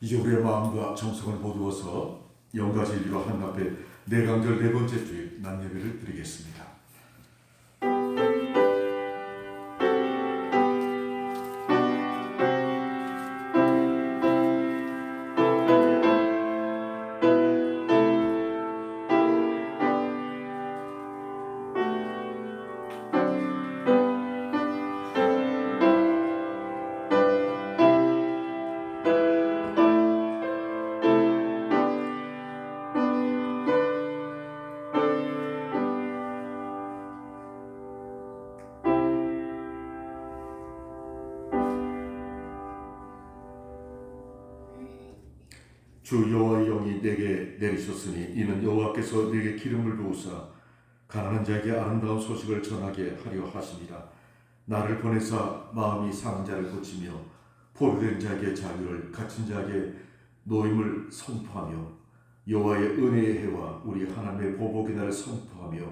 이제 우리의 마음과 정성을 모두어서 영과 진리로 하나님 앞에 내강절 네 번째 주일 난 예배를 드리겠습니다. 주 여호와의 영이 내게 내리셨으니 이는 여호와께서 내게 기름을 부으사 가난한 자에게 아름다운 소식을 전하게 하려 하심이라. 나를 보내사 마음이 상한 자를 고치며 포로된 자에게 자유를, 갇힌 자에게 노임을 선포하며 여호와의 은혜의 해와 우리 하나님의 보복의 날을 선포하며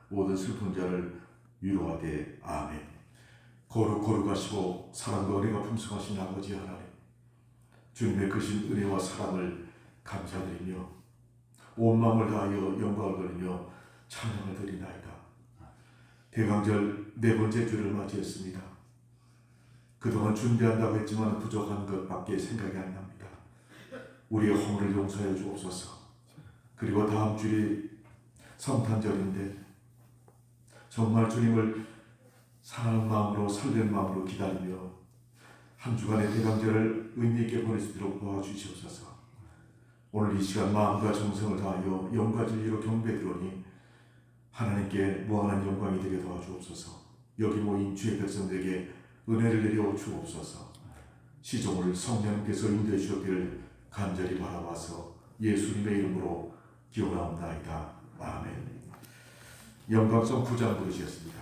모든 슬픈 자를 위로하되 아멘. 거룩하시고 사랑과 은혜가 풍성하신 아버지 하나님, 주님의 크신 은혜와 사랑을 감사드리며 온 마음을 다하여 영광을 돌리며 찬양을 드리나이다. 대강절 네 번째 주를 맞이했습니다. 그동안 준비한다고 했지만 부족한 것밖에 생각이 안 납니다. 우리의 허물을 용서해 주옵소서. 그리고 다음 주일이 성탄절인데 정말 주님을 사랑하는 마음으로 설레는 마음으로 기다리며 한 주간의 대강절을 의미 있게 보낼 수 있도록 도와주시옵소서. 오늘 이 시간 마음과 정성을 다하여 영과 진리로 경배드리니 하나님께 무한한 영광이 되게 도와주옵소서. 여기 모인 주의 백성들에게 은혜를 내려 주옵소서. 시종을 성령께서 인도해 주셨기를 간절히 바라와서 예수님의 이름으로 기원하옵나이다. 아멘. 영광성 9장 부르시겠습니다.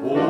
오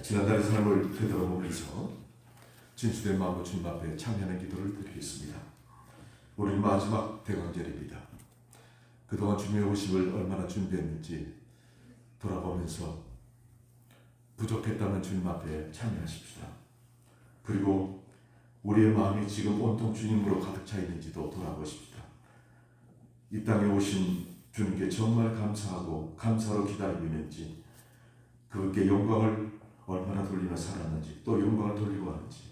지난달의 삶을 되돌아보면서 진실된 마음으로 주님 앞에 참여하는 기도를 드리겠습니다. 우리는 마지막 대강절입니다. 그동안 주님의 오심을 얼마나 준비했는지 돌아보면서 부족했다면 주님 앞에 참여하십시다. 그리고 우리의 마음이 지금 온통 주님으로 가득 차 있는지도 돌아보십시다. 이 땅에 오신 주님께 정말 감사하고 감사로 기다리고 있는지, 그분께 영광을 얼마나 돌리며 살았는지, 또 영광을 돌리고 하는지,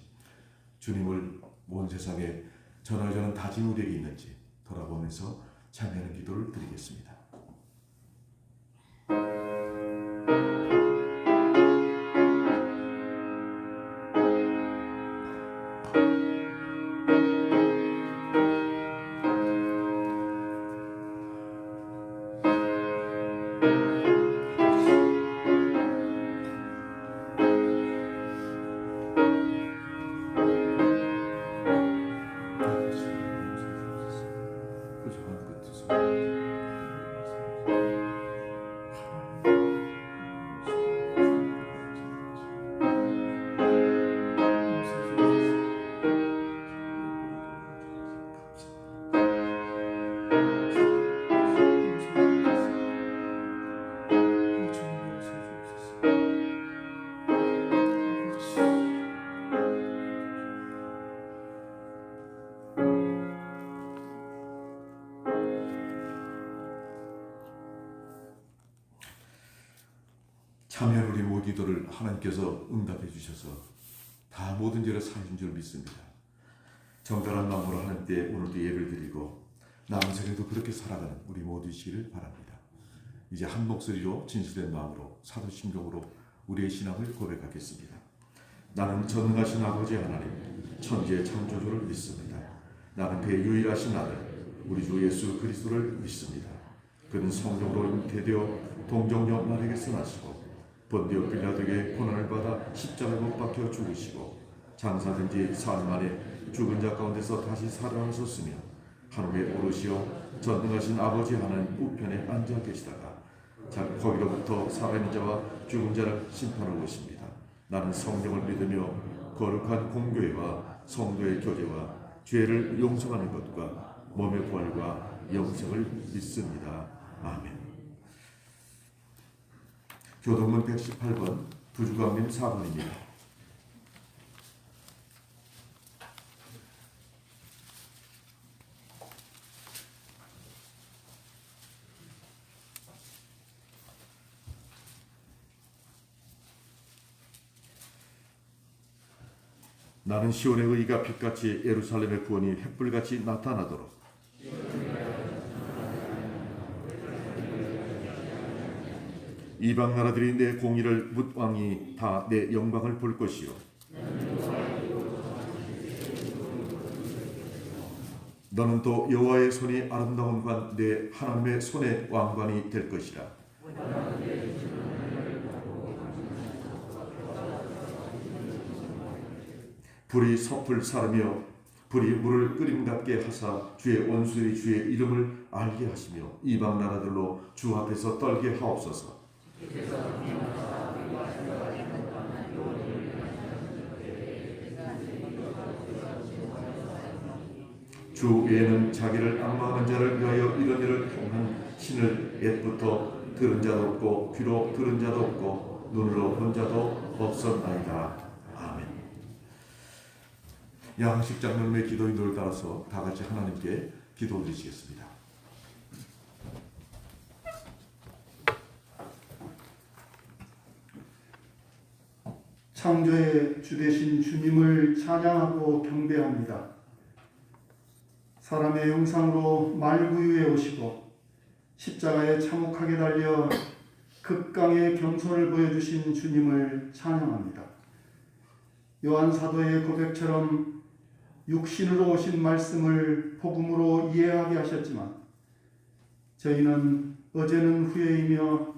주님을 온 세상에 전하려는 다짐 우리에게 있는지 돌아보면서 참여하는 기도를 드리겠습니다. 참여한 우리 모든 기도를 하나님께서 응답해 주셔서 다 모든 죄를 사하신 줄 믿습니다. 정결한 마음으로 하나님께 오늘도 예배를 드리고 남은 생에도 그렇게 살아가는 우리 모두이시기를 바랍니다. 이제 한 목소리로 진실된 마음으로 사도신경으로 우리의 신앙을 고백하겠습니다. 나는 전능하신 아버지 하나님 천지의 창조주를 믿습니다. 나는 그의 유일하신 아들 우리 주 예수 그리스도를 믿습니다. 그는 성령으로 잉태되어 동정녀 마리아에게서 나시고 본디오 빌라도에게 고난을 받아 십자가에 못 박혀 죽으시고 장사된 지 사흘 만에 죽은 자 가운데서 다시 살아나셨으며 하늘에 오르시어 전능하신 아버지 하나님 우편에 앉아 계시다가 거기로부터 살아있는 자와 죽은 자를 심판하러 오십니다. 나는 성령을 믿으며 거룩한 공교회와 성도의 교제와 죄를 용서하는 것과 몸의 부활과 영생을 믿습니다. 아멘. 교동문 118번 부주광님 4번입니다. 나는 시온의 의가 빛같이 예루살렘의 구원이 햇불같이 나타나도록 이방 나라들이 내 공의를 묻왕이 다 내 영광을 볼 것이요 너는 또 여호와의 손이 아름다운 관 내 하나님의 손의 왕관이 될 것이라. 불이 섭을 사르며 불이 물을 끓임같게 하사 주의 원수들이 주의 이름을 알게 하시며 이방 나라들로 주 앞에서 떨게 하옵소서. 주 외에는 자기를 앙망하는 자를 위하여 이런 일을 행한 신을 옛부터 들은 자도 없고 귀로 들은 자도 없고 눈으로 본 자도 없었나이다. 아멘. 양식 장면의 기도 인도를 따라서 다 같이 하나님께 기도 드리시겠습니다. 창조의 주되신 주님을 찬양하고 경배합니다. 사람의 형상으로 말구유에 오시고 십자가에 참혹하게 달려 극강의 겸손을 보여주신 주님을 찬양합니다. 요한 사도의 고백처럼 육신으로 오신 말씀을 복음으로 이해하게 하셨지만 저희는 어제는 후회이며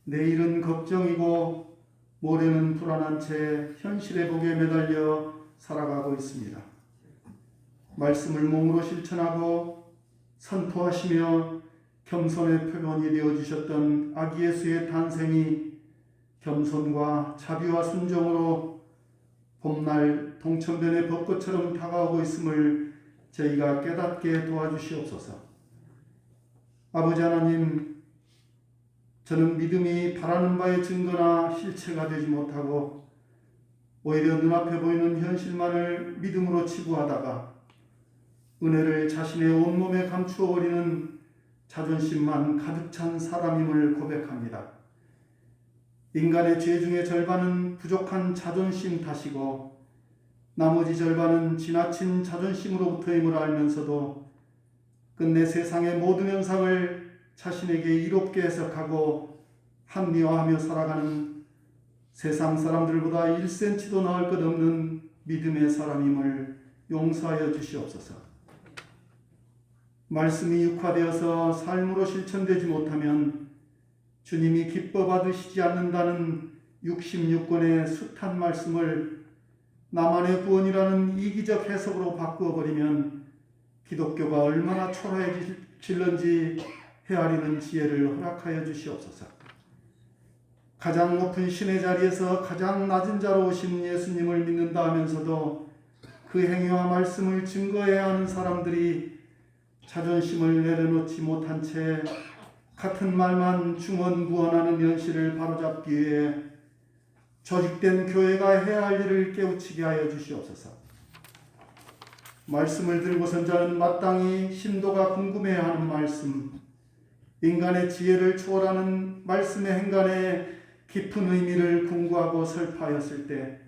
내일은 걱정이고 모레는 불안한 채 현실의 복에 매달려 살아가고 있습니다. 말씀을 몸으로 실천하고 선포하시며 겸손의 표본이 되어주셨던 아기 예수의 탄생이 겸손과 자비와 순종으로 봄날 동천변의 벚꽃처럼 다가오고 있음을 저희가 깨닫게 도와주시옵소서. 아버지 하나님, 저는 믿음이 바라는 바의 증거나 실체가 되지 못하고 오히려 눈앞에 보이는 현실만을 믿음으로 치부하다가 은혜를 자신의 온몸에 감추어 버리는 자존심만 가득 찬 사람임을 고백합니다. 인간의 죄 중의 절반은 부족한 자존심 탓이고 나머지 절반은 지나친 자존심으로부터임을 알면서도 끝내 세상의 모든 현상을 자신에게 이롭게 해석하고 합리화하며 살아가는 세상 사람들보다 1cm도 나을 것 없는 믿음의 사람임을 용서하여 주시옵소서. 말씀이 육화되어서 삶으로 실천되지 못하면 주님이 기뻐 받으시지 않는다는 66권의 숱한 말씀을 나만의 구원이라는 이기적 해석으로 바꾸어 버리면 기독교가 얼마나 초라해질런지 헤아리는 지혜를 허락하여 주시옵소서. 가장 높은 신의 자리에서 가장 낮은 자로 오신 예수님을 믿는다 하면서도 그 행위와 말씀을 증거해야 하는 사람들이 자존심을 내려놓지 못한 채 같은 말만 중언부언하는 현실을 바로잡기 위해 조직된 교회가 해야 할 일을 깨우치게 하여 주시옵소서. 말씀을 들고선 자는 마땅히 신도가 궁금해하는 말씀, 인간의 지혜를 초월하는 말씀의 행간에 깊은 의미를 궁구하고 설파하였을 때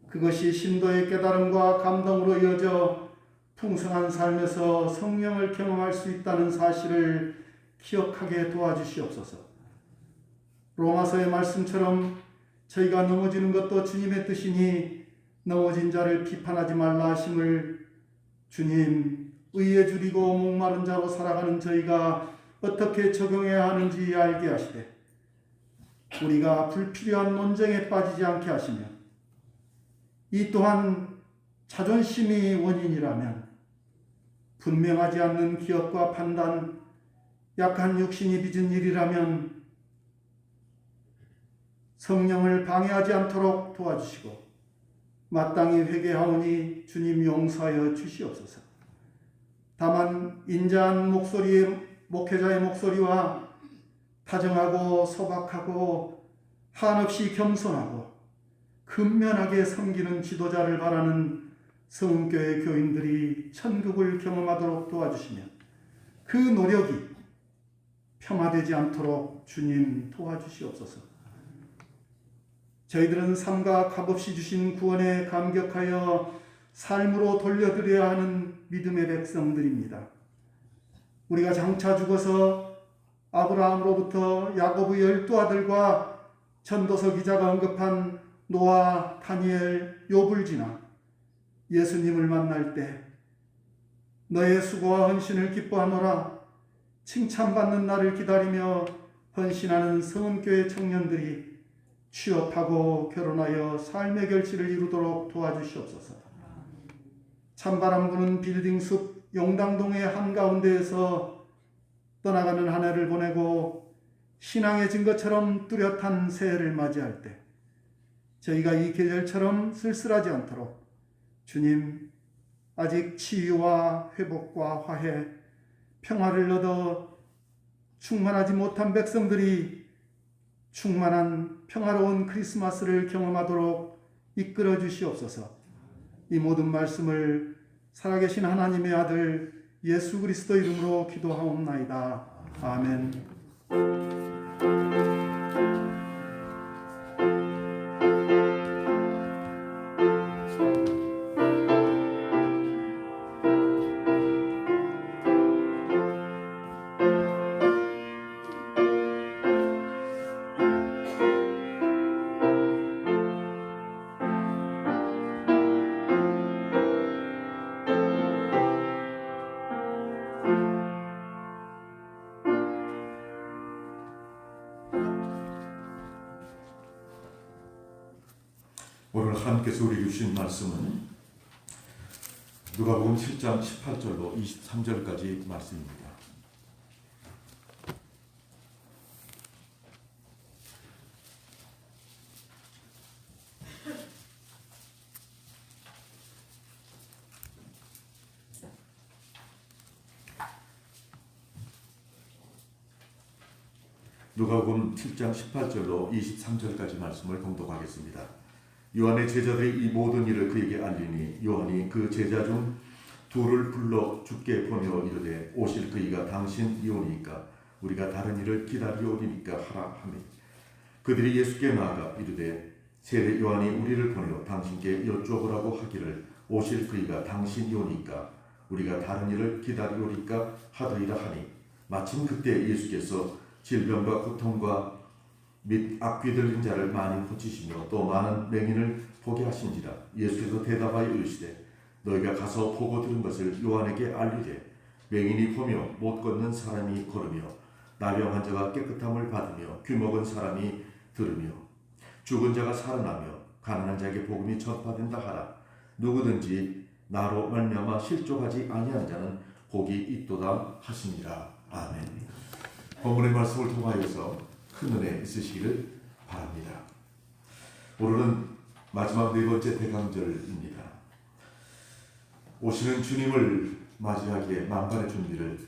그것이 신도의 깨달음과 감동으로 이어져 풍성한 삶에서 성령을 경험할 수 있다는 사실을 기억하게 도와주시옵소서. 로마서의 말씀처럼 저희가 넘어지는 것도 주님의 뜻이니 넘어진 자를 비판하지 말라 하심을 주님, 의에 줄이고 목마른 자로 살아가는 저희가 어떻게 적용해야 하는지 알게 하시되 우리가 불필요한 논쟁에 빠지지 않게 하시며 이 또한 자존심이 원인이라면 분명하지 않는 기억과 판단, 약한 육신이 빚은 일이라면 성령을 방해하지 않도록 도와주시고 마땅히 회개하오니 주님 용서하여 주시옵소서. 다만 인자한 목소리의 목회자의 목소리와 다정하고 소박하고 한없이 겸손하고 근면하게 섬기는 지도자를 바라는 성교회 교인들이 천국을 경험하도록 도와주시며 그 노력이 폄하되지 않도록 주님 도와주시옵소서. 저희들은 삶과 값없이 주신 구원에 감격하여 삶으로 돌려드려야 하는 믿음의 백성들입니다. 우리가 장차 죽어서 아브라함으로부터 야고보 12아들과 전도서 기자가 언급한 노아, 다니엘, 욥을 지나 예수님을 만날 때 너의 수고와 헌신을 기뻐하노라 칭찬받는 날을 기다리며 헌신하는 성은교회 청년들이 취업하고 결혼하여 삶의 결실을 이루도록 도와주시옵소서. 찬바람 부는 빌딩숲 용당동의 한가운데에서 떠나가는 한 해를 보내고 신앙의 증거처럼 뚜렷한 새해를 맞이할 때 저희가 이 계절처럼 쓸쓸하지 않도록 주님, 아직 치유와 회복과 화해, 평화를 얻어 충만하지 못한 백성들이 충만한 평화로운 크리스마스를 경험하도록 이끌어 주시옵소서. 이 모든 말씀을 살아계신 하나님의 아들 예수 그리스도 이름으로 기도하옵나이다. 아멘. 오늘 하나님께서 우리에게 주신 말씀은 누가복음 7장 18절로 23절까지 말씀입니다. 누가복음 7장 18절로 23절까지 말씀을 봉독하겠습니다. 요한의 제자들이 이 모든 일을 그에게 알리니 요한이 그 제자 중 둘을 불러 주께 보내어 이르되 오실 그이가 당신이오니까 우리가 다른 일을 기다리오리니까 하라 하매 그들이 예수께 나아가 이르되 세례 요한이 우리를 보내어 당신께 여쭈어보라고 하기를 오실 그이가 당신이오니까 우리가 다른 일을 기다리오리까 하더이라 하니 마침 그때 예수께서 질병과 고통과 및 악귀 들린 자를 많이 고치시며 또 많은 맹인을 보게 하신지라. 예수께서 대답하여 이르시되 너희가 가서 보고 들은 것을 요한에게 알리되 맹인이 보며 못 걷는 사람이 걸으며 나병 환자가 깨끗함을 받으며 귀 먹은 사람이 들으며 죽은 자가 살아나며 가난한 자에게 복음이 전파된다 하라. 누구든지 나로 말미암아 실족하지 아니하는 자는 복이 있도다 하시니라. 아멘. 본문의 말씀을 통하여서 큰 은혜 있으시기를 바랍니다. 오늘은 마지막 네 번째 대강절입니다. 오시는 주님을 맞이하기에 만반의 준비를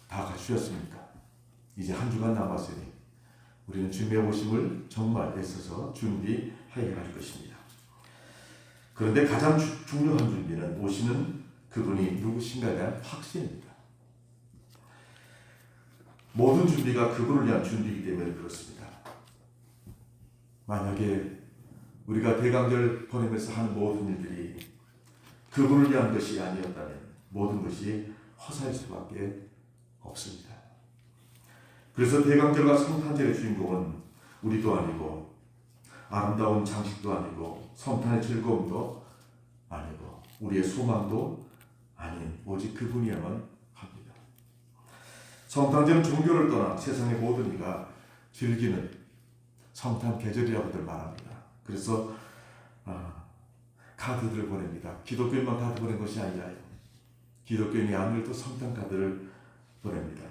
다 갖추셨습니까? 이제 한 주간 남았으니 우리는 주님의 오심을 정말 애써서 준비해야 할 것입니다. 그런데 가장 중요한 준비는 오시는 그분이 누구신가에 대한 확신입니다. 모든 준비가 그분을 위한 준비이기 때문에 그렇습니다. 만약에 우리가 대강절 보내면서 하는 모든 일들이 그분을 위한 것이 아니었다면 모든 것이 허사일 수밖에 없습니다. 그래서 대강절과 성탄절의 주인공은 우리도 아니고 아름다운 장식도 아니고 성탄의 즐거움도 아니고 우리의 소망도 아닌 오직 그분이야만 합니다. 성탄절은 종교를 떠나 세상의 모든 이가 즐기는 성탄 계절이라고들 말합니다. 그래서 카드들을 보냅니다. 기독교인만 카드 보낸 것이 아니라요. 기독교인이 아무래도 성탄 카드를 보냅니다.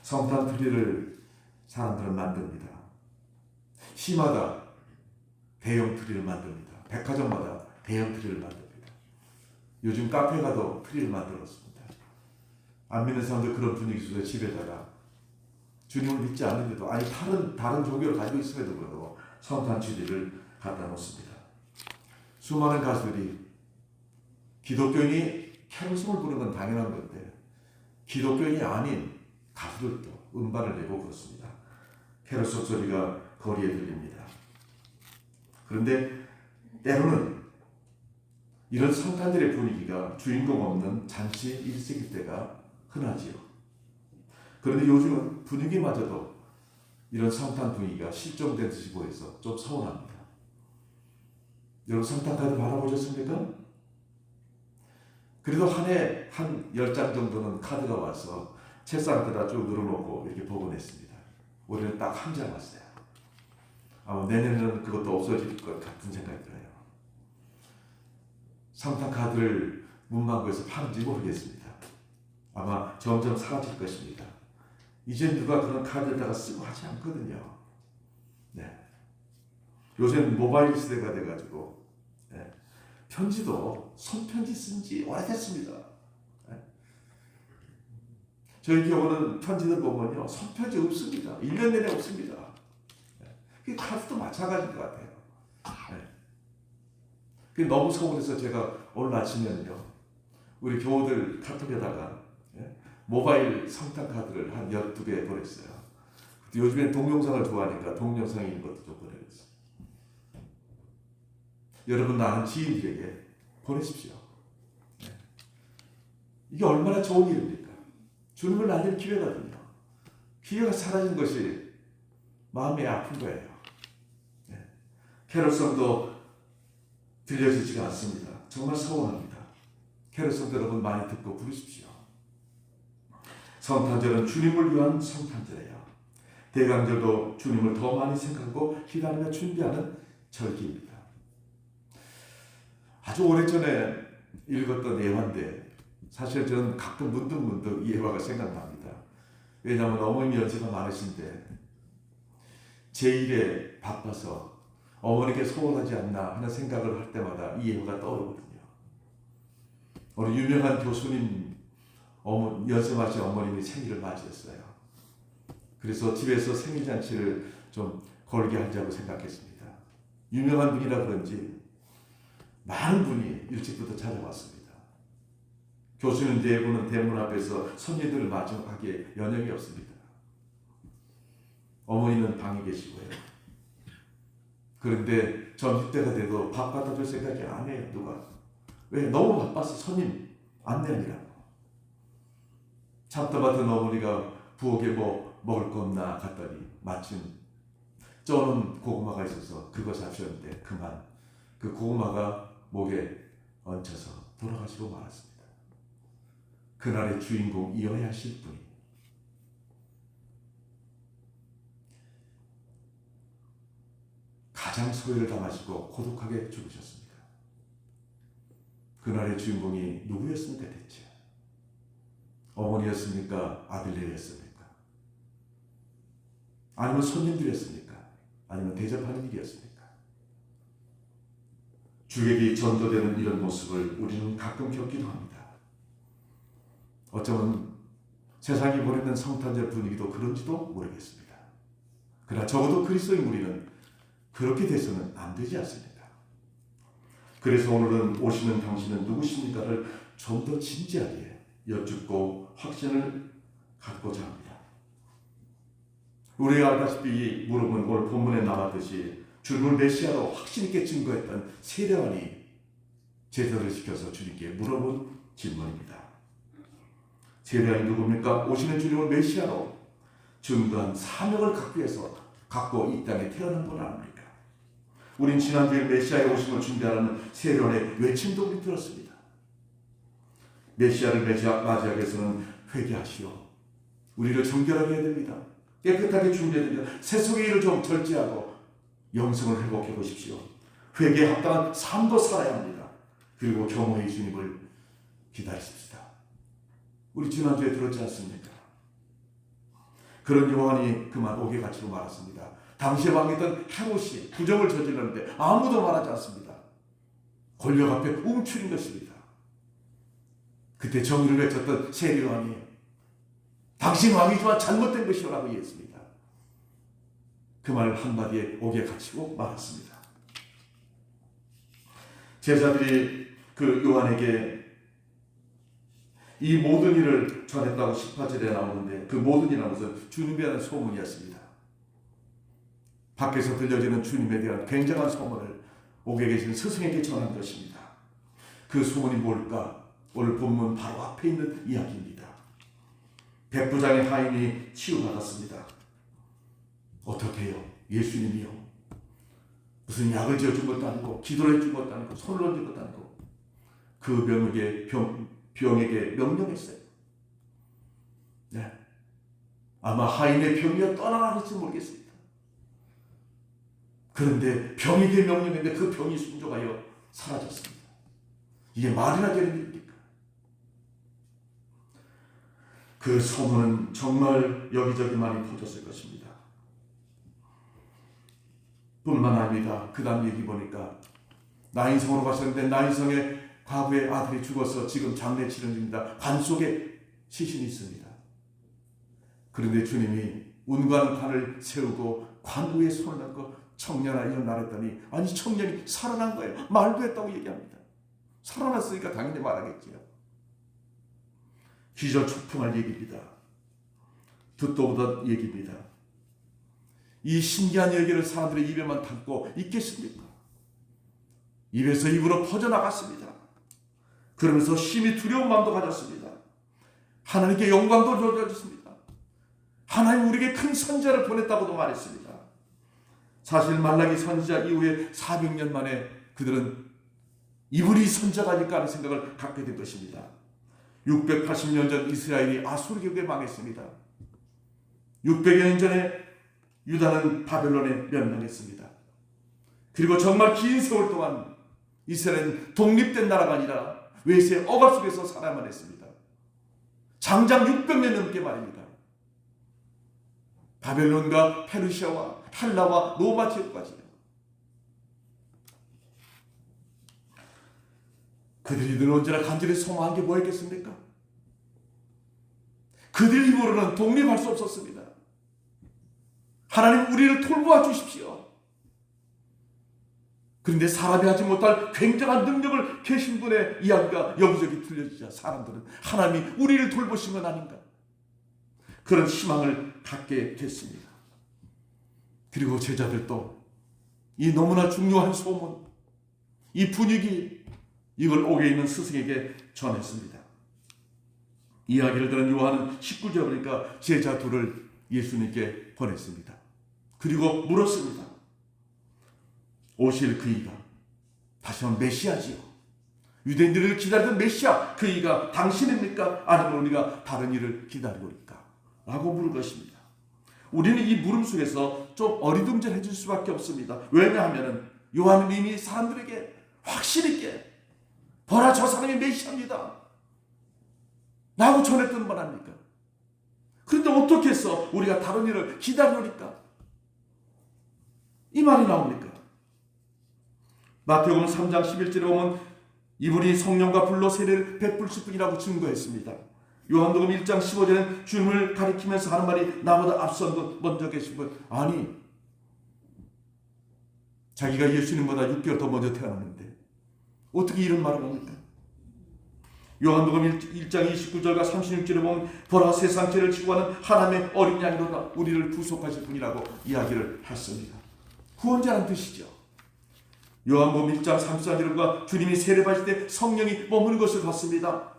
성탄 트리를 사람들은 만듭니다. 시마다 대형 트리를 만듭니다. 백화점마다 대형 트리를 만듭니다. 요즘 카페 가도 트리를 만들었습니다. 안 믿는 사람들 그런 분위기 속에 집에다가 주님을 믿지 않는데도 아니 다른 종교를 가지고 있음에도 불구하고 성탄 트리를 갖다 놓습니다. 수많은 가수들이 기독교인이 캐롤송을 부르는 건 당연한 건데 기독교인이 아닌 가수들도 음반을 내고 그렇습니다. 캐롤송 소리가 거리에 들립니다. 그런데 때로는 이런 성탄절의 분위기가 주인공 없는 잔치 일식일 때가 흔하지요. 그런데 요즘은 분위기마저도 이런 성탄 분위기가 실종된 듯이 보여서 좀 서운합니다. 여러분 성탄 카드 받아보셨습니까? 그래도 한 해 한 10장 정도는 카드가 와서 책상에다 쭉 늘어놓고 이렇게 보관했습니다. 올해는 딱 한 장 왔어요. 아마 내년에는 그것도 없어질 것 같은 생각이 들어요. 성탄 카드를 문방구에서 파는지 모르겠습니다. 아마 점점 사라질 것입니다. 이제 누가 그런 카드에다가 쓰고 하지 않거든요. 네. 요새는 모바일 시대가 돼가지고 편지도 손편지 쓴 지 오래됐습니다. 저희 경우는 편지들 보면요 손편지 없습니다. 1년 내내 없습니다. 카드도 마찬가지인 것 같아요. 그게 너무 서운해서 제가 오늘 아침에는요 우리 교우들 카톡에다가 모바일 성탄 카드를 한 12개 보냈어요. 요즘엔 동영상을 좋아하니까 동영상 있는 것도 좀 보내겠어요. 여러분 아는 지인들에게 보내십시오. 이게 얼마나 좋은 일입니까? 주님을 알릴 기회거든요. 기회가 사라진 것이 마음이 아픈 거예요. 캐롤송도 들려지지가 않습니다. 정말 서운합니다. 캐롤송 여러분 많이 듣고 부르십시오. 성탄절은 주님을 위한 성탄절이에요. 대강절도 주님을 더 많이 생각하고 기다리며 준비하는 절기입니다. 아주 오래전에 읽었던 예화인데 사실 저는 가끔 문득문득 이 예화가 생각납니다. 왜냐하면 어머니 연세가 많으신데 제 일에 바빠서 어머니께 소홀하지 않나 하는 생각을 할 때마다 이 예화가 떠오르거든요. 어느 유명한 교수님 연세 많으신 어머님이 생일을 맞이했어요. 그래서 집에서 생일잔치를 좀 걸게 하자고 생각했습니다. 유명한 분이라 그런지 많은 분이 일찍부터 찾아왔습니다. 교수는 대부분은 대문 앞에서 손님들을 마주하기에 여념이 없습니다. 어머니는 방에 계시고요. 그런데 점심때가 돼도 밥 갖다 줄 생각이 안 해요. 누가? 왜? 너무 바빠서 손님 안내하느라고. 참다봤던 어머니가 부엌에 뭐 먹을 거 없나 갔더니 마침 쪄놓은 고구마가 있어서 그거 잡수셨는데 그만 그 고구마가 목에 얹혀서 돌아가시고 말았습니다. 그날의 주인공이어야 하실 분이 가장 소외를 당하시고 고독하게 죽으셨습니다. 그날의 주인공이 누구였습니까 대체? 어머니였습니까? 아들내였습니까? 아니면 손님들이었습니까? 아니면 대접하는 일이었습니까? 주객이 전도되는 이런 모습을 우리는 가끔 겪기도 합니다. 어쩌면 세상이 보내는 성탄절 분위기도 그런지도 모르겠습니다. 그러나 적어도 그리스도인 우리는 그렇게 돼서는 안 되지 않습니까? 그래서 오늘은 오시는 당신은 누구십니까를 좀 더 진지하게 여쭙고 확신을 갖고자 합니다. 우리가 알다시피 이 물음은 오늘 본문에 나왔듯이 주님을 메시아로 확신 있게 증거했던 세례요한이 제자들을 시켜서 주님께 물어본 질문입니다. 세례요한이 누굽니까? 오시는 주님을 메시아로 증거한 사명을 갖고 이 땅에 태어난 분 아닙니까? 우린 지난주에 메시아의 오심을 준비하는 세례요한의 외침도 우리 들었습니다. 메시아를 맞이하기 위해서는 회개하시오. 우리를 정결하게 해야 됩니다. 깨끗하게 준비해야 됩니다. 세속의 일을 좀 절제하고 영성을 회복해 보십시오. 회개에 합당한 삶도 살아야 합니다. 그리고 경호의 주님을 기다리십시다. 우리 지난주에 들었지 않습니까? 그런 요한이 그만 옥에 갇히고 말았습니다. 당시에 왕이던 헤롯이 부정을 저질렀는데 아무도 말하지 않습니다. 권력 앞에 움츠린 것입니다. 그때 정의를 외쳤던 세례 요한이 당신 왕이지만 잘못된 것이라고 얘기했습니다. 그 말 한마디에 옥에 갇히고 말았습니다. 제자들이 그 요한에게 이 모든 일을 전했다고 18절에 나오는데 그 모든 일은 무슨 주님에 대한 소문이었습니다. 밖에서 들려지는 주님에 대한 굉장한 소문을 옥에 계신 스승에게 전한 것입니다. 그 소문이 뭘까? 오늘 본문 바로 앞에 있는 이야기입니다. 백부장의 하인이 치유받았습니다. 어떻게 해요? 예수님이요. 무슨 약을 지어준 것도 아니고 기도를 해준 것도 아니고 손을 얹은 것도 아니고 그 병에게 명령했어요. 네. 아마 하인의 병이 떠나갈지 모르겠습니다. 그런데 병에게 명령했는데 그 병이 순종하여 사라졌습니다. 이게 말이나 되는 일입니까? 그 소문은 정말 여기저기 많이 퍼졌을 것입니다. 뿐만 아닙니다. 그 다음 얘기 보니까 나인성으로 가셨는데 나인성의 과부의 아들이 죽어서 지금 장례 치른 중입니다. 관 속에 시신이 있습니다. 그런데 주님이 운관 관을 세우고 관 위에 손을 얹고 청년아 일어나랬더니 아니 청년이 살아난 거예요. 말도 했다고 얘기합니다. 살아났으니까 당연히 말하겠지요. 기절초풍할 얘기입니다. 듣도 보던 얘기입니다. 이 신기한 얘기를 사람들의 입에만 담고 있겠습니까? 입에서 입으로 퍼져나갔습니다. 그러면서 심히 두려운 마음도 가졌습니다. 하나님께 영광도 돌려줬습니다. 하나님 우리에게 큰 선지자를 보냈다고도 말했습니다. 사실 말라기 선지자 이후에 400년 만에 그들은 이분이 선지자가 아닐까 하는 생각을 갖게 된 것입니다. 680년 전 이스라엘이 아수르 제국에 망했습니다. 600여 년 전에 유다는 바벨론에 멸망했습니다. 그리고 정말 긴 세월 동안 이스라엘은 독립된 나라가 아니라 외세의 억압 속에서 살아야만 했습니다. 장장 600년 넘게 말입니다. 바벨론과 페르시아와 헬라와 로마 제국까지요. 그들이 늘 언제나 간절히 소망한 게 뭐였겠습니까? 그들 힘으로는 독립할 수 없었습니다. 하나님 우리를 돌보아 주십시오. 그런데 사람이 하지 못할 굉장한 능력을 계신 분의 이야기가 여기저기 들려지자 사람들은 하나님이 우리를 돌보신 건 아닌가, 그런 희망을 갖게 됐습니다. 그리고 제자들도 이 너무나 중요한 소문, 이 분위기, 이걸 옥에 있는 스승에게 전했습니다. 이야기를 들은 요한은 19절 보니까 제자 둘을 예수님께 보냈습니다. 그리고 물었습니다. 오실 그이가 다시 한번 메시아지요, 유대인들을 기다리던 메시아 그이가 당신입니까? 아니면 우리가 다른 일을 기다리고 있까? 라고 물은 것입니다. 우리는 이 물음 속에서 좀 어리둥절해질 수밖에 없습니다. 왜냐하면 요한은 이미 사람들에게 확신 있게 보라, 저 사람이 메시아입니다 라고 전했던 분 아닙니까? 그런데 어떻게 해서 우리가 다른 일을 기다리니까 이 말이 나옵니까? 마태복음 3장 11절에 보면 이분이 성령과 불로 세례를 베풀실 분이라고 증거했습니다. 요한복음 1장 15절에는 주님을 가리키면서 하는 말이 나보다 앞선 분, 먼저 계신 분, 아니 자기가 예수님보다 6개월 더 먼저 태어났는데 어떻게 이런 말을 합니까? 요한복음 1장 29절과 36절에 보면 보라, 세상 죄를 지고 하는 하나님의 어린 양이로다 우리를 구속하실 분이라고 이야기를 했습니다. 구원자라는 뜻이죠. 요한복음 1장 34절과 주님이 세례받으실 때 성령이 머무는 것을 봤습니다.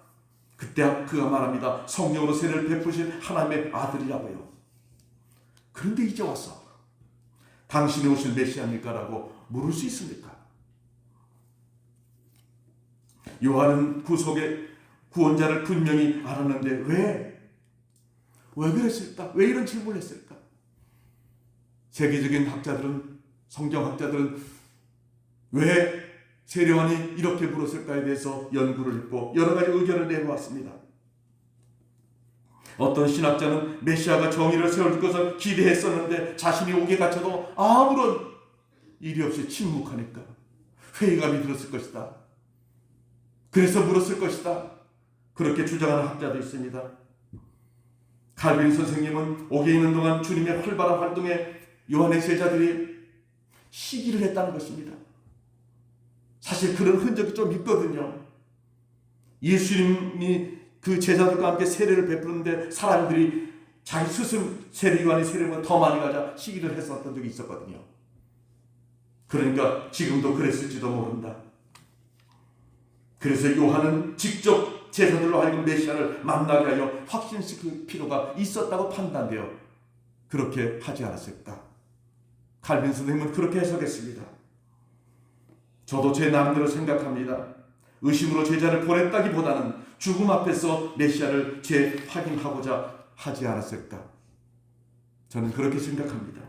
그때 그가 말합니다. 성령으로 세례를 베푸신 하나님의 아들이라고요. 그런데 이제 와서 당신이 오실 메시아입니까? 라고 물을 수 있습니까? 요한은 구속의 구원자를 분명히 알았는데 왜 그랬을까? 왜 이런 질문을 했을까? 세계적인 학자들은, 성경학자들은 왜 세례요한이 이렇게 물었을까에 대해서 연구를 했고 여러 가지 의견을 내놓았습니다. 어떤 신학자는 메시아가 정의를 세울 것을 기대했었는데 자신이 옥에 갇혀도 아무런 일이 없이 침묵하니까 회의감이 들었을 것이다, 그래서 물었을 것이다, 그렇게 주장하는 학자도 있습니다. 칼빈 선생님은 옥에 있는 동안 주님의 활발한 활동에 요한의 제자들이 시기를 했다는 것입니다. 사실 그런 흔적이 좀 있거든요. 예수님이 그 제자들과 함께 세례를 베푸는데 사람들이 자기 스스로 세례요한이 세례보다 더 많이 가자 시기를 했었던 적이 있었거든요. 그러니까 지금도 그랬을지도 모른다. 그래서 요한은 직접 제자들로 하여금 메시아를 만나게 하여 확신시킬 필요가 있었다고 판단되어 그렇게 하지 않았을까? 칼빈 선생님은 그렇게 해석했습니다. 저도 제 나름대로 생각합니다. 의심으로 제자를 보냈다기보다는 죽음 앞에서 메시아를 재확인하고자 하지 않았을까? 저는 그렇게 생각합니다.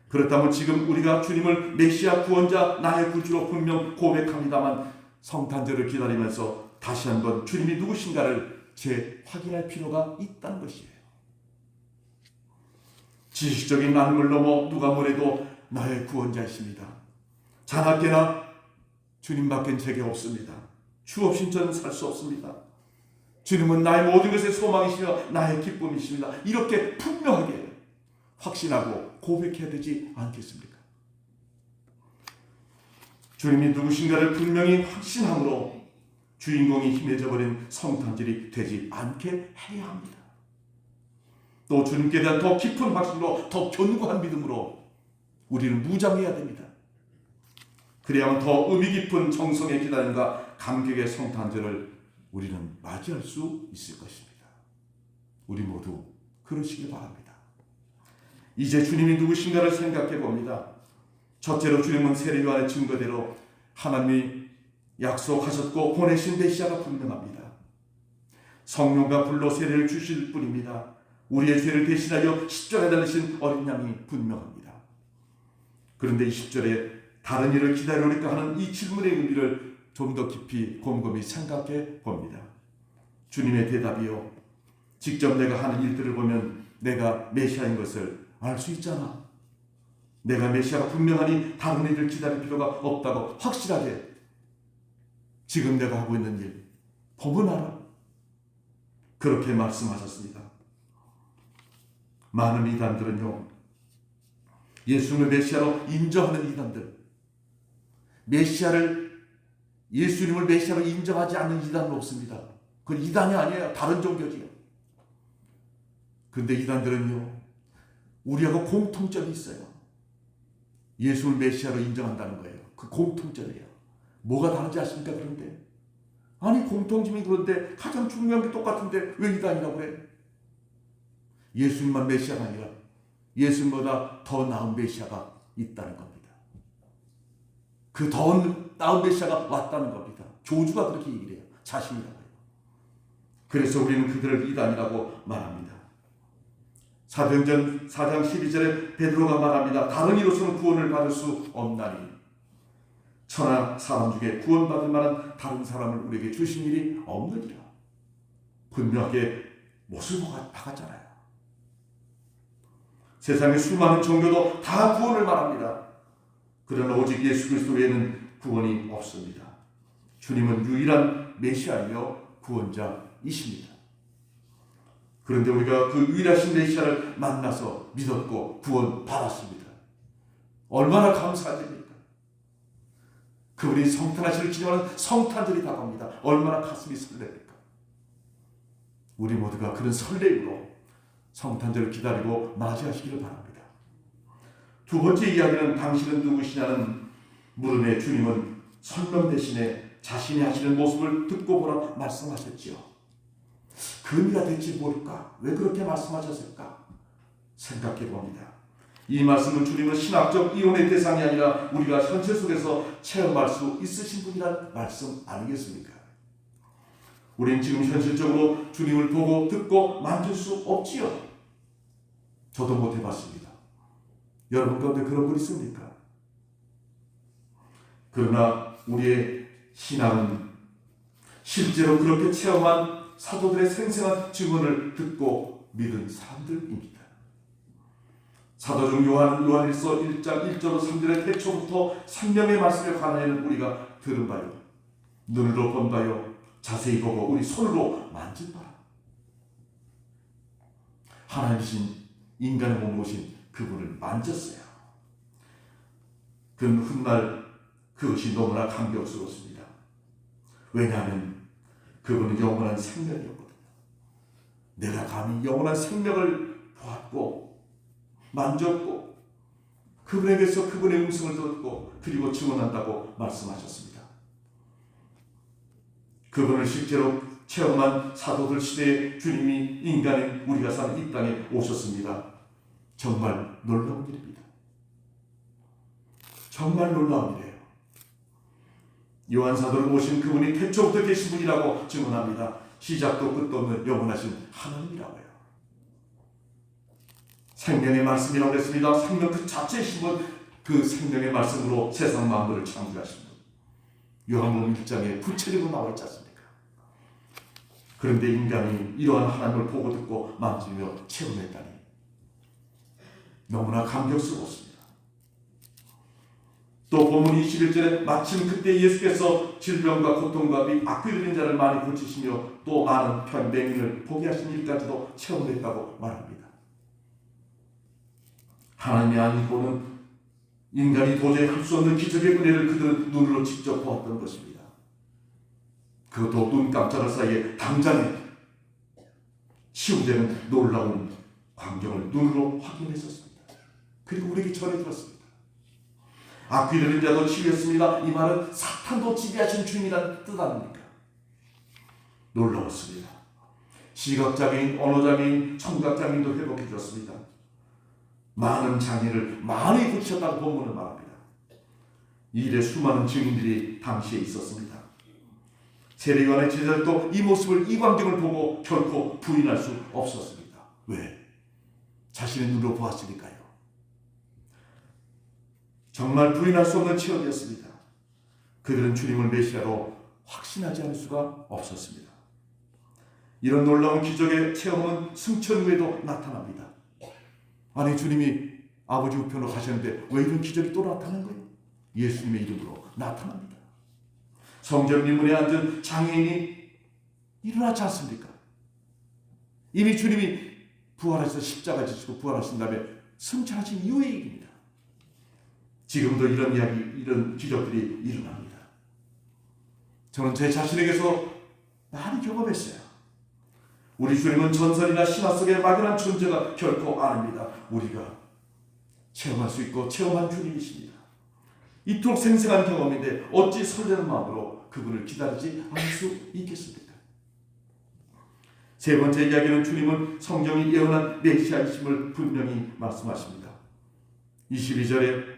그렇다면 지금 우리가 주님을 메시아 구원자 나의 구주로 분명 고백합니다만 성탄절을 기다리면서 다시 한번 주님이 누구신가를 재확인할 필요가 있다는 것이에요. 지식적인 나눔을 넘어 누가 뭐래도 나의 구원자이십니다. 자나깨나 주님밖엔 제게 없습니다. 주 없인 저는 살 수 없습니다. 주님은 나의 모든 것의 소망이시며 나의 기쁨이십니다. 이렇게 분명하게 확신하고 고백해야 되지 않겠습니까? 주님이 누구신가를 분명히 확신함으로 주인공이 희미해져 버린 성탄절이 되지 않게 해야 합니다. 또 주님께 대한 더 깊은 확신으로, 더 견고한 믿음으로 우리는 무장해야 됩니다. 그래야만 더 의미 깊은 정성의 기다림과 감격의 성탄절을 우리는 맞이할 수 있을 것입니다. 우리 모두 그러시길 바랍니다. 이제 주님이 누구신가를 생각해 봅니다. 첫째로 주님은 세례요한의 증거대로 하나님이 약속하셨고 보내신 메시아가 분명합니다. 성령과 불로 세례를 주실 분입니다. 우리의 죄를 대신하여 십자가에 달리신 어린 양이 분명합니다. 그런데 이 10절에 다른 일을 기다리니까 하는 이 질문의 의미를 좀 더 깊이 곰곰이 생각해 봅니다. 주님의 대답이요, 직접 내가 하는 일들을 보면 내가 메시아인 것을 알 수 있잖아. 내가 메시아가 분명하니 다른 일을 기다릴 필요가 없다고 확실하게 지금 내가 하고 있는 일 보면 알아. 그렇게 말씀하셨습니다. 많은 이단들은요, 예수님을 메시아로 인정하는 이단들, 예수님을 메시아로 인정하지 않는 이단은 없습니다. 그건 이단이 아니에요. 다른 종교지요. 그런데 이단들은요, 우리하고 공통점이 있어요. 예수를 메시아로 인정한다는 거예요. 그 공통점이에요. 뭐가 다른지 아십니까? 그런데 아니, 공통점이 그런데 가장 중요한 게 똑같은데 왜 이단이라고 그래? 예수님만 메시아가 아니라 예수님보다 더 나은 메시아가 있다는 겁니다. 그 더 나은 메시아가 왔다는 겁니다. 교주가 그렇게 얘기를 해요. 자신이라고 해요. 그래서 우리는 그들을 이단이라고 말합니다. 사도행전 4장 12절에 베드로가 말합니다. 다른 이로서는 구원을 받을 수 없나니 천하 사람 중에 구원받을 만한 다른 사람을 우리에게 주신 일이 없느니라. 분명하게 못을 박았잖아요. 세상의 수많은 종교도 다 구원을 말합니다. 그러나 오직 예수 그리스도 외에는 구원이 없습니다. 주님은 유일한 메시아이며 구원자이십니다. 그런데 우리가 그 유일하신 메시아를 만나서 믿었고 구원받았습니다. 얼마나 감사드립니까? 그분이 성탄하시를 기념하는 성탄절이 다가옵니다. 얼마나 가슴이 설렙니까? 우리 모두가 그런 설렘으로 성탄절을 기다리고 맞이하시기를 바랍니다. 두 번째 이야기는 당신은 누구시냐는 물음에 주님은 설명 대신에 자신이 하시는 모습을 듣고 보라 말씀하셨지요. 그 의미가 대체 뭘까? 왜 그렇게 말씀하셨을까? 생각해 봅니다. 이 말씀은 주님은 신학적 이론의 대상이 아니라 우리가 현실 속에서 체험할 수 있으신 분이란 말씀 아니겠습니까? 우린 지금 현실적으로 주님을 보고 듣고 만질 수 없지요. 저도 못 해봤습니다. 여러분 가운데 그런 분 있습니까? 그러나 우리의 신앙은 실제로 그렇게 체험한 사도들의 생생한 증언을 듣고 믿은 사람들입니다. 사도 중 요한일서 1장 1절로 3절의 태초부터 생명의 말씀에 관하여는 우리가 들은 바요, 눈으로 본 바요, 자세히 보고 우리 손으로 만진 바라. 하나님이신 인간의 몸을 오신 그분을 만졌어요. 그 훗날 그것이 너무나 감격스러웠습니다. 왜냐하면 그분은 영원한 생명이었거든요. 내가 감히 영원한 생명을 보았고 만졌고 그분에게서 그분의 음성을 듣고 그리고 증언한다고 말씀하셨습니다. 그분을 실제로 체험한 사도들 시대에 주님이 인간인 우리가 사는 이 땅에 오셨습니다. 정말 놀라운 일입니다. 정말 놀라운 일이에요. 요한 사도를 모신 그분이 태초부터 계신 분이라고 증언합니다. 시작도 끝도 없는 영원하신 하나님이라고 해요. 생명의 말씀이라고 했습니다. 생명 그 자체이신 분, 그 생명의 말씀으로 세상 만물을 창조하신 분. 요한복음 1장에 구체적으로 나와 있지 않습니까? 그런데 인간이 이러한 하나님을 보고 듣고 만지며 체험했다니 너무나 감격스러웠습니다. 또 본문 21절에 마침 그때 예수께서 질병과 고통과 및 악귀 들린 자를 많이 고치시며 또 많은 편병인을 보게 하신 일까지도 체험했다고 말합니다. 하나님의 아니고는 인간이 도저히 할 수 없는 기적의 은혜를 그들은 눈으로 직접 보았던 것입니다. 그것도 눈 깜짝할 사이에 당장에 치유되는 놀라운 광경을 눈으로 확인했었습니다. 그리고 우리에게 전해들었습니다. 악귀 들린 자도 치유했습니다. 이 말은 사탄도 지배하신 주님이라는 뜻 아닙니까? 놀라웠습니다. 시각장애인, 언어장애인, 청각장애인도 회복해 주었습니다. 많은 장애를 많이 고치셨다고 본문을 말합니다. 이 일에 수많은 증인들이 당시에 있었습니다. 세례요한의 제자들도 이 모습을, 이 광경을 보고 결코 부인할 수 없었습니다. 왜? 자신의 눈으로 보았으니까요. 정말 부인할 수 없는 체험이었습니다. 그들은 주님을 메시아로 확신하지 않을 수가 없었습니다. 이런 놀라운 기적의 체험은 승천 후에도 나타납니다. 아니, 주님이 아버지 우편으로 가셨는데 왜 이런 기적이 또 나타난 거예요? 예수님의 이름으로 나타납니다. 성전 문에 앉은 장애인이 일어나지 않습니까? 이미 주님이 부활하셔서 십자가 지시고 부활하신 다음에 승천하신 이후의 일입니다. 지금도 이런 이야기, 이런 기적들이 일어납니다. 저는 제 자신에게서 많이 경험했어요. 우리 주님은 전설이나 신화 속의 막연한 존재가 결코 아닙니다. 우리가 체험할 수 있고 체험한 주님이십니다. 이토록 생생한 경험인데 어찌 설레는 마음으로 그분을 기다리지 않을 수 있겠습니까? 세 번째 이야기는 주님은 성경이 예언한 메시아이심을 분명히 말씀하십니다. 22절에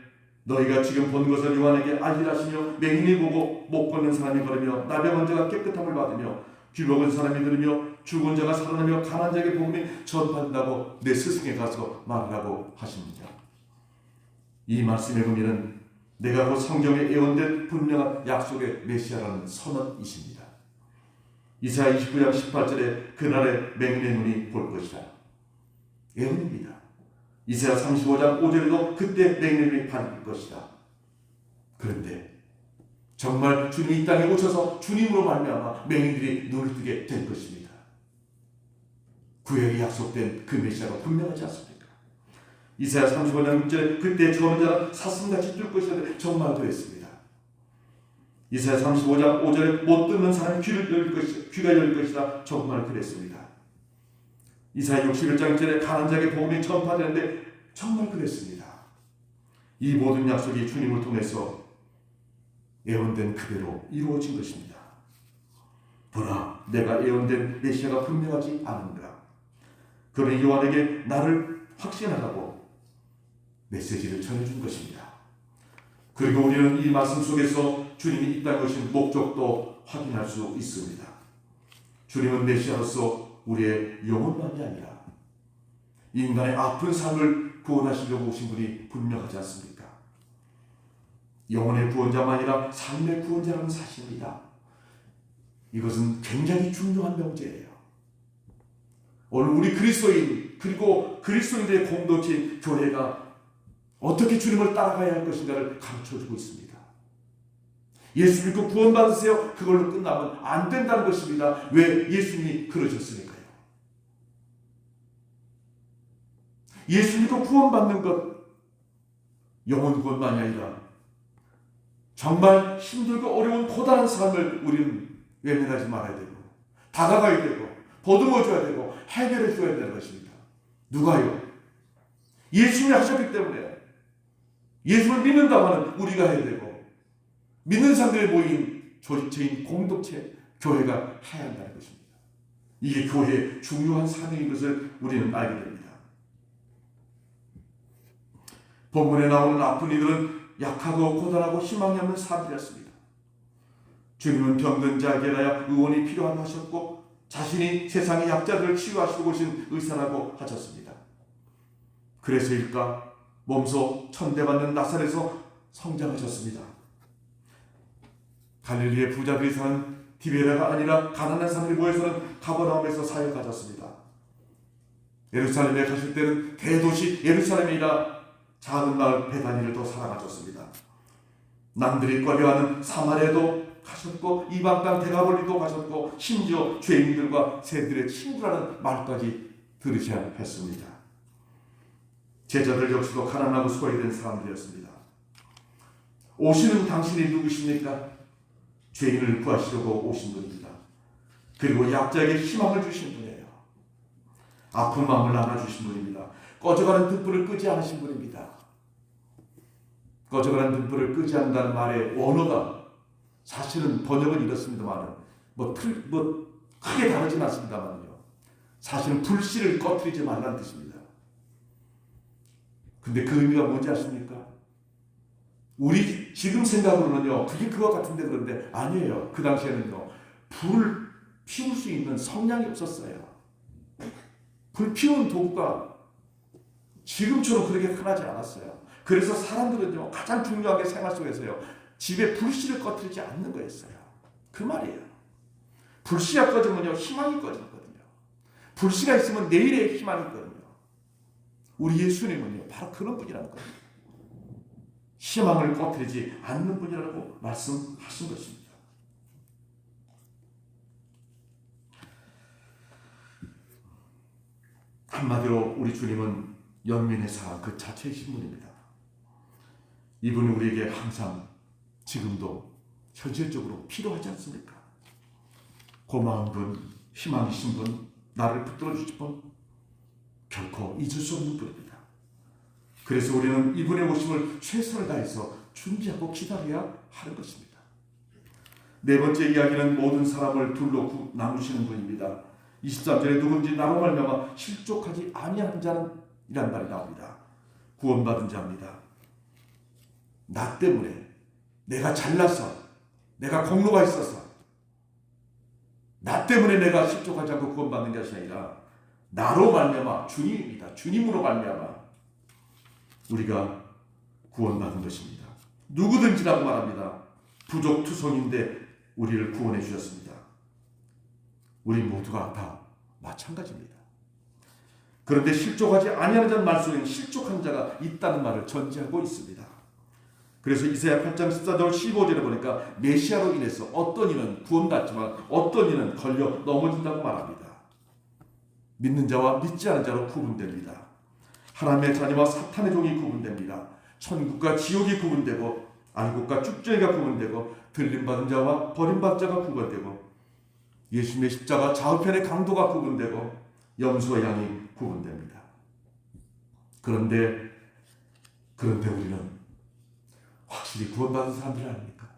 너희가 지금 본 것을 요한에게 알리라 하시며 맹인이 보고 못 걷는 사람이 걸으며 나병 환자가 깨끗함을 받으며 귀 먹은 사람이 들으며 죽은 자가 살아나며 가난한 자에게 복음이 전파된다고 내 스승에 가서 말하라고 하십니다. 이 말씀의 의미는 내가 곧 성경에 예언된 분명한 약속의 메시아라는 선언이십니다. 이사야 29장 18절에 그날에 맹인의 눈이 볼 것이다. 예언입니다. 이사야 35장 5절에도 그때 맹인의 눈이 밝을 것이다. 그런데 정말 주님이 이 땅에 오셔서 주님으로 말미암아 맹인들이 눈을 뜨게 될 것입니다. 구약에 약속된 그 메시아가 분명하지 않습니까? 이사야 35장 6절에 그때 저는 자는 사슴같이 뛸 것이라는데 정말 그랬습니다. 이사야 35장 5절에 못 듣는 사람이 귀가 열릴 것이다. 정말 그랬습니다. 이사야 61장 1절에 가난한 자에게 복음이 전파되는데 정말 그랬습니다. 이 모든 약속이 주님을 통해서 예언된 그대로 이루어진 것입니다. 보라, 내가 예언된 메시아가 분명하지 않은가. 그러니 요한에게 나를 확신하라고 메시지를 전해준 것입니다. 그리고 우리는 이 말씀 속에서 주님이 이 땅에 오신 목적도 확인할 수 있습니다. 주님은 메시아로서 우리의 영혼만이 아니라 인간의 아픈 삶을 구원하시려고 오신 분이 분명하지 않습니까? 영혼의 구원자만 아니라 삶의 구원자라는 사실입니다. 이것은 굉장히 중요한 명제예요. 오늘 우리 그리스도인 그리고 그리스도인들의 공동체 교회가 어떻게 주님을 따라가야 할 것인가를 가르쳐주고 있습니다. 예수 믿고 구원받으세요. 그걸로 끝나면 안 된다는 것입니다. 왜? 예수님이 그러셨으니까요. 예수 믿고 구원받는 것 영혼 구원만이 아니라 정말 힘들고 어려운 고단한 삶을 우리는 외면하지 말아야 되고 다가가야 되고 보듬어줘야 되고 해결해줘야 되는 것입니다. 누가요? 예수님이 하셨기 때문에 예수를 믿는다고 하는 우리가 해야 되고 믿는 사람들이 모인 조직체인 공동체 교회가 해야 한다는 것입니다. 이게 교회의 중요한 사명인 것을 우리는 알게 됩니다. 본문에 나오는 아픈 이들은 약하고 고단하고 희망이 없는 사람들이었습니다. 주님은 병든 자에게라야 의원이 필요하다 하셨고 자신이 세상의 약자들을 치유하시고 오신 의사라고 하셨습니다. 그래서일까 몸소 천대받는 나사렛에서 성장하셨습니다. 갈릴리의 부자들이 사는 디베라가 아니라 가난한 사람들이 모여서는 가버나움에서 사역하셨습니다. 예루살렘에 가실 때는 대도시 예루살렘이 아니라 작은 마을 베다니를 더 사랑하셨습니다. 남들이 꺼려하는 사마리아도 가셨고 이방 땅 데가볼리도 가셨고 심지어 죄인들과 새들의 친구라는 말까지 들으셔야 했습니다. 제자들 역시도 가난하고 소외된 사람들이었습니다. 오시는 당신이 누구십니까? 죄인을 구하시려고 오신 분입니다. 그리고 약자에게 희망을 주신 분이에요. 아픈 마음을 나눠주신 분입니다. 꺼져가는 등불을 끄지 않으신 분입니다. 꺼져가는 등불을 끄지 않는다는 말의 원어가 사실은 번역은 이렇습니다만 크게 다르진 않습니다만요. 사실은 불씨를 꺼트리지 말라는 뜻입니다. 근데 그 의미가 뭔지 아십니까? 우리 지금 생각으로는요, 그게 그와 같은데 그런데 아니에요. 그 당시에는요, 불을 피울 수 있는 성량이 없었어요. 불 피우는 도구가 지금처럼 그렇게 흔하지 않았어요. 그래서 사람들은요, 가장 중요하게 생활 속에서요, 집에 불씨를 꺼뜨리지 않는 거였어요. 그 말이에요. 불씨가 꺼지면요, 희망이 꺼지거든요. 불씨가 있으면 내일의 희망이 있거든요. 우리 예수님은요, 바로 그런 분이라는 거예요. 희망을 꺼뜨리지 않는 분이라고 말씀하신 것입니다. 한마디로 우리 주님은 연민의 사랑 그 자체이신 분입니다. 이분이 우리에게 항상 지금도 현실적으로 필요하지 않습니까? 고마운 분, 희망이신 분, 나를 붙들어 주실 분, 결코 잊을 수 없는 분입니다. 그래서 우리는 이분의 오심을 최선을 다해서 준비하고 기다려야 하는 것입니다. 네 번째 이야기는 모든 사람을 둘로 나누시는 분입니다. 23절에 누군지 나로 말미암아 실족하지 아니한 자는 이란 말이 나옵니다. 구원받은 자입니다. 나 때문에, 내가 잘나서, 내가 공로가 있어서, 나 때문에 내가 실족하지 않고 구원받는 것이 아니라 나로 말미암아, 주님입니다. 주님으로 말미암아 우리가 구원받은 것입니다. 누구든지라고 말합니다. 부족투성인데 우리를 구원해 주셨습니다. 우리 모두가 다 마찬가지입니다. 그런데 실족하지 아니하는 자는 말 속에는 실족한 자가 있다는 말을 전제하고 있습니다. 그래서 이사야 8장 14절 15절에 보니까 메시아로 인해서 어떤 이는 구원받지만 어떤 이는 걸려 넘어진다고 말합니다. 믿는 자와 믿지 않은 자로 구분됩니다. 하나님의 자녀와 사탄의 종이 구분됩니다. 천국과 지옥이 구분되고 안국과 쭉정이가 구분되고 들림받은 자와 버림받은 자가 구분되고 예수님의 십자가 좌우편의 강도가 구분되고 염소와 양이 구분됩니다. 그런데 우리는 확실히 구원받은 사람들 아닙니까?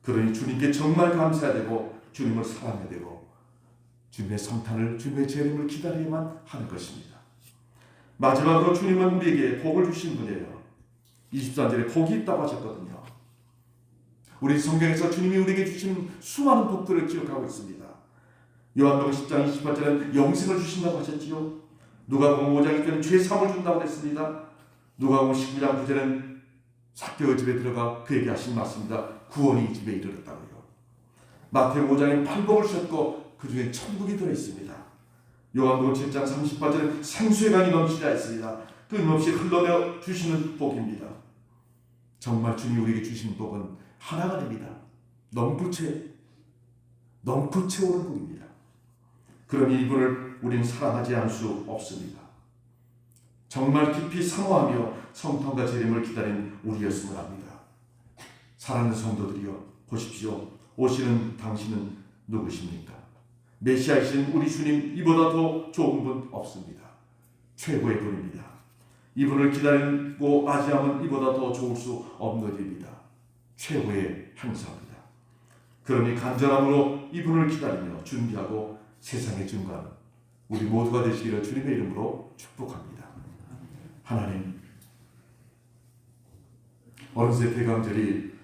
그러니 주님께 정말 감사해야 되고 주님을 사랑해야 되고 주님의 성탄을, 주님의 재림을 기다려야만 하는 것입니다. 마지막으로 주님은 우리에게 복을 주신 분이에요. 23절에 복이 있다고 하셨거든요. 우리 성경에서 주님이 우리에게 주신 수많은 복들을 기록하고 있습니다. 요한복음 10장 28절에는 영생을 주신다고 하셨지요. 누가복음 5장 1절에는 죄사함을 준다고 했습니다. 누가복음 19장 9절에는 삭개의 집에 들어가 그에게 하신 말씀입니다. 구원이 이 집에 이르렀다고요. 마태복음 5장에 팔복을 주셨고 그 중에 천국이 들어있습니다. 요한복음 7장 38절에 생수의 강이 넘치라 했습니다. 끊임없이 흘러내어 주시는 복입니다. 정말 주님이 우리에게 주신 복은 하나가 아닙니다. 넘부채 오는 복입니다. 그러니 이분을 우리는 사랑하지 않을 수 없습니다. 정말 깊이 사모하며 성탄과 재림을 기다린 우리였음을 합니다. 사랑하는 성도들이여 보십시오. 오시는 당신은 누구십니까? 메시아이신 우리 주님, 이보다 더 좋은 분 없습니다. 최고의 분입니다. 이분을 기다리고 맞이하면 이보다 더 좋을 수 없는 일입니다. 최고의 행사입니다. 그러니 간절함으로 이분을 기다리며 준비하고 세상에 증거하는 우리 모두가 되시기를 주님의 이름으로 축복합니다. 하나님, 어느새 대강절이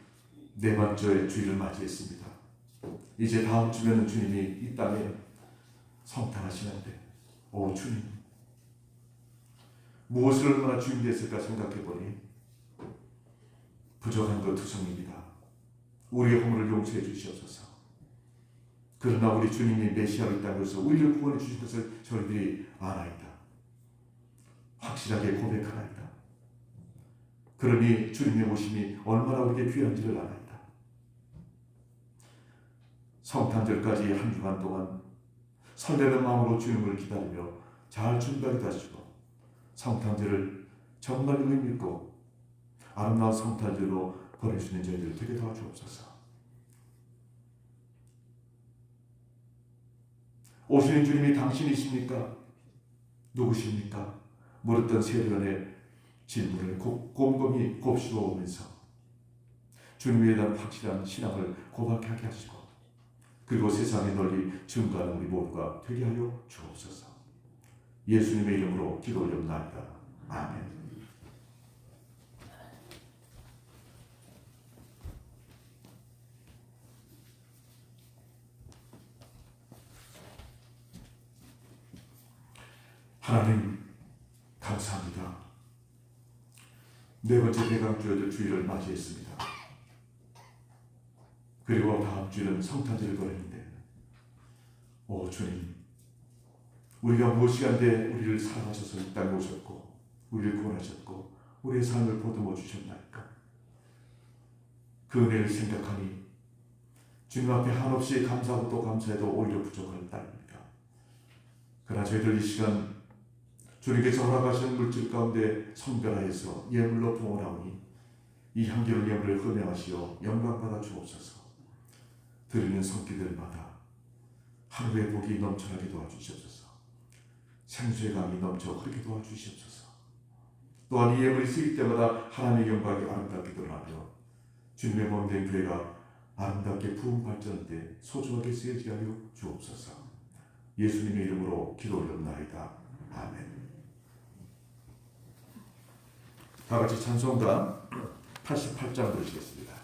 네 번째 주일을 맞이했습니다. 이제 다음 주면은 주님이 이 땅에 성탄하시는데, 오 주님, 무엇을 얼마나 준비했을까 생각해보니 부족한 것 투성입니다. 우리의 허물을 용서해 주시옵소서. 그러나 우리 주님이 메시아로 이 땅에서 우리를 구원해 주신 것을 저희들이 알아이다. 확실하게 고백하나이다. 그러니 주님의 오심이 얼마나 우리에게 귀한지를 알아이다. 성탄절까지 한 주간 동안 설레는 마음으로 주님을 기다리며 잘 준비하게 하시고 성탄절을 정말 의미 있고 아름다운 성탄절로 보낼 수 있는 저희들 되게 도와주옵소서. 오시는 주님이 당신이십니까? 누구십니까? 물었던 세례원의 질문을 곰곰이 곱씹어 오면서 주님에 대한 확실한 신앙을 고백하게 하시고 그리고 세상에 널리 증거하는 우리 모두가 되게 하여 주옵소서. 예수님의 이름으로 기도 올려옵나이다. 아멘. 하나님 감사합니다. 네 번째 대강주일 주일을 맞이했습니다. 그리고 다음 주일은 성탄절을 보내는데, 오 주님, 우리가 무엇이간데 우리를 사랑하셔서 이 땅에 오셨고 우리를 구원하셨고 우리의 삶을 보듬어 주셨나이까. 그 은혜를 생각하니 주님 앞에 한없이 감사하고 또 감사해도 오히려 부족한 땅입니다. 그러나 저희들 이 시간 주님께서 허락하신 물질 가운데 선별하여서 예물로 봉헌하오니 이 향기로운 예물을 흠양하시어 영광받아 주옵소서. 드리는 손길들마다 하루의 복이 넘쳐나게 도와주시옵소서. 생수의 강이 넘쳐 흐르게 도와주시옵소서. 또한 이 예물이 쓰일 때마다 하나님의 영광이 아름답게 드러나며 주님의 몸된 교회가 아름답게 부흥 발전할 소중하게 쓰여지게 하여 주옵소서. 예수님의 이름으로 기도 올렸나이다. 아멘. 다 같이 찬송가 88장 부르시겠습니다.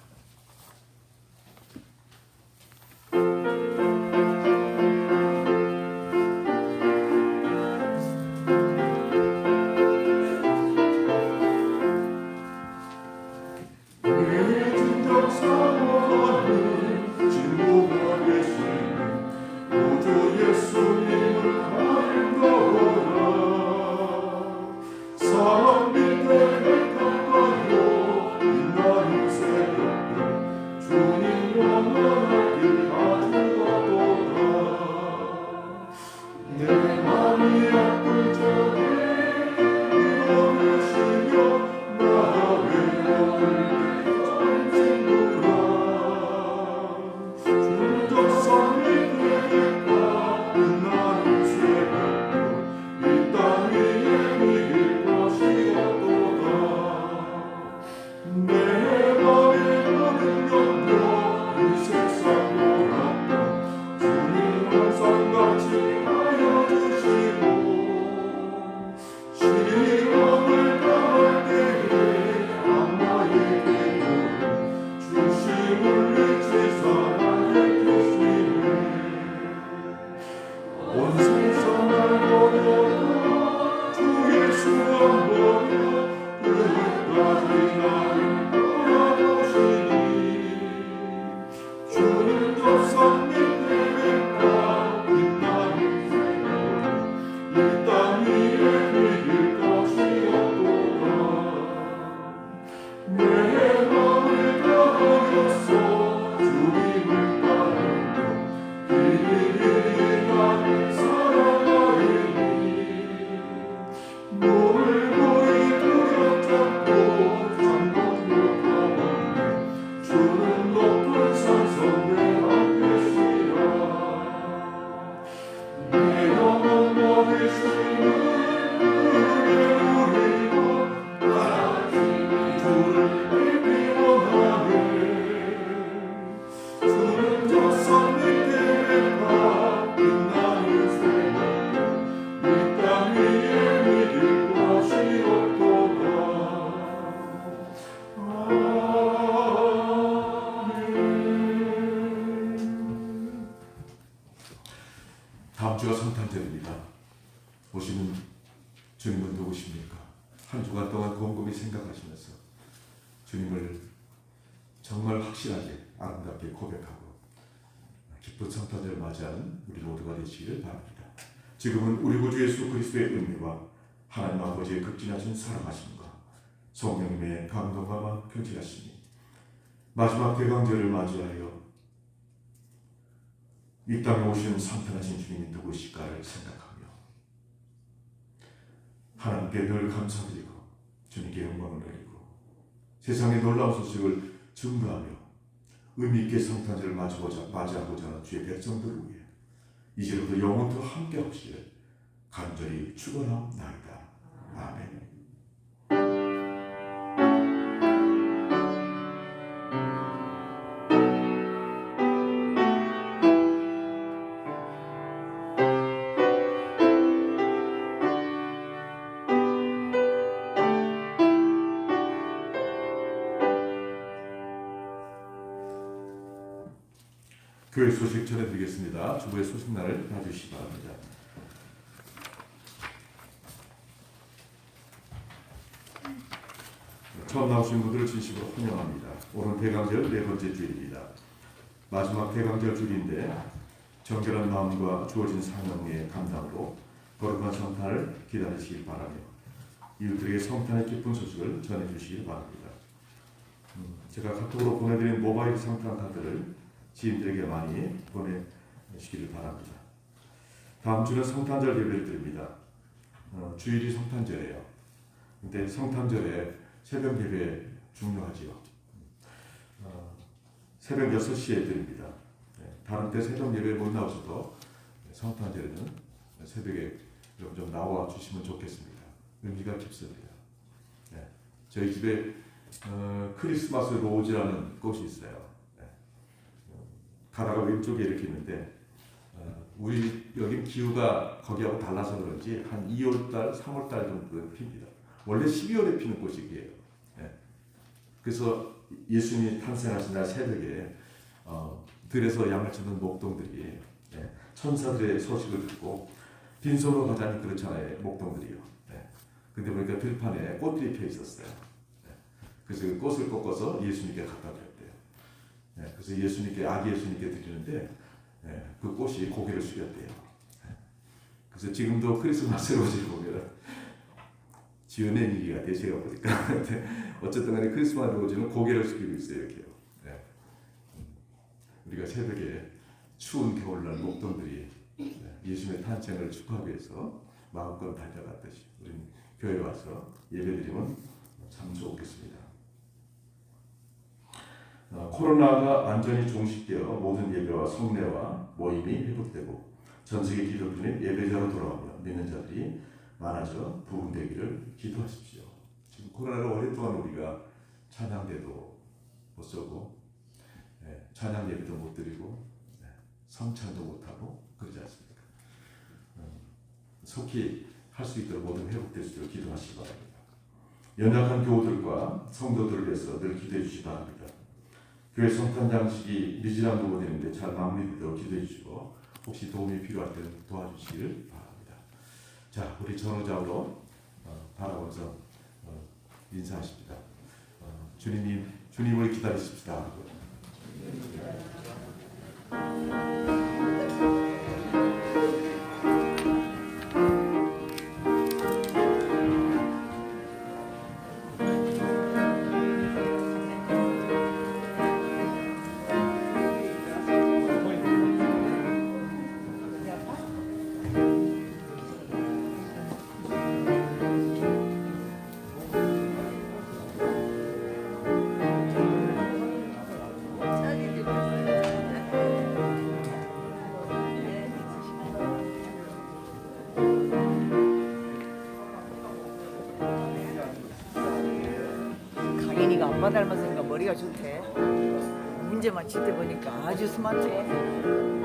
다음 주가 성탄절입니다. 오시는 주님은 누구십니까? 한 주간 동안 곰곰이 생각하시면서 주님을 정말 확실하게 아름답게 고백하고 기쁜 성탄절을 맞이하는 우리 모두가 되시기를 바랍니다. 지금은 우리 구주 예수 그리스도의 은혜와 하나님 아버지의 극진하신 사랑하심과 성령님의 감동과 교제하심이 마지막 대강절을 맞이하여 이 땅에 오신 성탄하신 주님이 누구실까를 생각하며 하나님께 늘 감사드리고 주님께 영광을 드리고 세상의 놀라운 소식을 증거하며 의미있게 성탄절을 맞이하고자 하는 주의 백성들을 위해 이제부터 영원토록 함께 하시기를 간절히 축원하옵나이다. 아멘. 교회 소식 전해드리겠습니다. 주부의 소식란을 봐주시기 바랍니다. 처음 나오신 분들을 진심으로 환영합니다. 오늘 대강절 네 번째 주일입니다. 마지막 대강절 주일인데 정결한 마음과 주어진 사명의 감당으로 거룩한 성탄을 기다리시길 바라며 이웃들에게 성탄의 기쁜 소식을 전해주시길 바랍니다. 제가 카톡으로 보내드린 모바일 성탄 카드를 지인들에게 많이 보내시기를 바랍니다. 다음 주는 성탄절 예배를 드립니다. 주일이 성탄절이에요. 근데 성탄절에 새벽 예배 중요하지요. 새벽 6시에 드립니다. 다른 때 새벽 예배 못 나오셔도 성탄절에는 새벽에 좀 나와 주시면 좋겠습니다. 의미가 깊습니다. 저희 집에 크리스마스 로즈라는 꽃이 있어요. 가다가 왼쪽에 이렇게 있는데 우리 여기 기후가 거기하고 달라서 그런지 한 2월달, 3월달 정도는 핍니다. 원래 12월에 피는 꽃이에요. 그래서 예수님이 탄생하신 날 새벽에 들에서 양을 치는 목동들이 천사들의 소식을 듣고 빈손으로 가자니 그렇잖아요. 목동들이요. 근데 보니까 들판에 꽃들이 펴 있었어요. 그래서 그 꽃을 꺾어서 예수님께 갖다 드렸대요. 그래서 예수님께, 아기 예수님께 드리는데 그 꽃이 고개를 숙였대요. 그래서 지금도 크리스마스 로즈를 보면 지어낸 얘기 같아요. 제가 보니까. 어쨌든 간에 크리스마스 로즈는 고개를 숙이고 있어요. 이렇게요. 우리가 새벽에 추운 겨울날 목동들이 예수님의 탄생을 축하하기 위해서 마음껏 달려갔듯이 우리는 교회에 와서 예배드리면 참 좋겠습니다. 코로나가 완전히 종식되어 모든 예배와 성례와 모임이 회복되고 전 세계 기독교인이 예배자로 돌아오며 믿는 자들이 많아져 부흥되기를 기도하십시오. 지금 코로나로 오랫동안 우리가 찬양대도 못 서고 찬양 예배도 못 드리고 성찬도 못 하고 그러지 않습니까? 속히 할 수 있도록 모든 회복될 수 있도록 기도하시기 바랍니다. 연약한 교우들과 성도들을 위해서 늘 기도해 주시기 바랍니다. 교회 성탄 장식이 미진한 부분인데 잘 마무리되도록 기도해 주시고 혹시 도움이 필요할 때는 도와주시길 바랍니다. 자, 우리 전후좌우로 바라보면서 인사하십니다. 주님을 기다리십시다. 강인이가 엄마 닮았으니까 머리가 좋대. 문제 맞힐 때 보니까 아주 스마트해.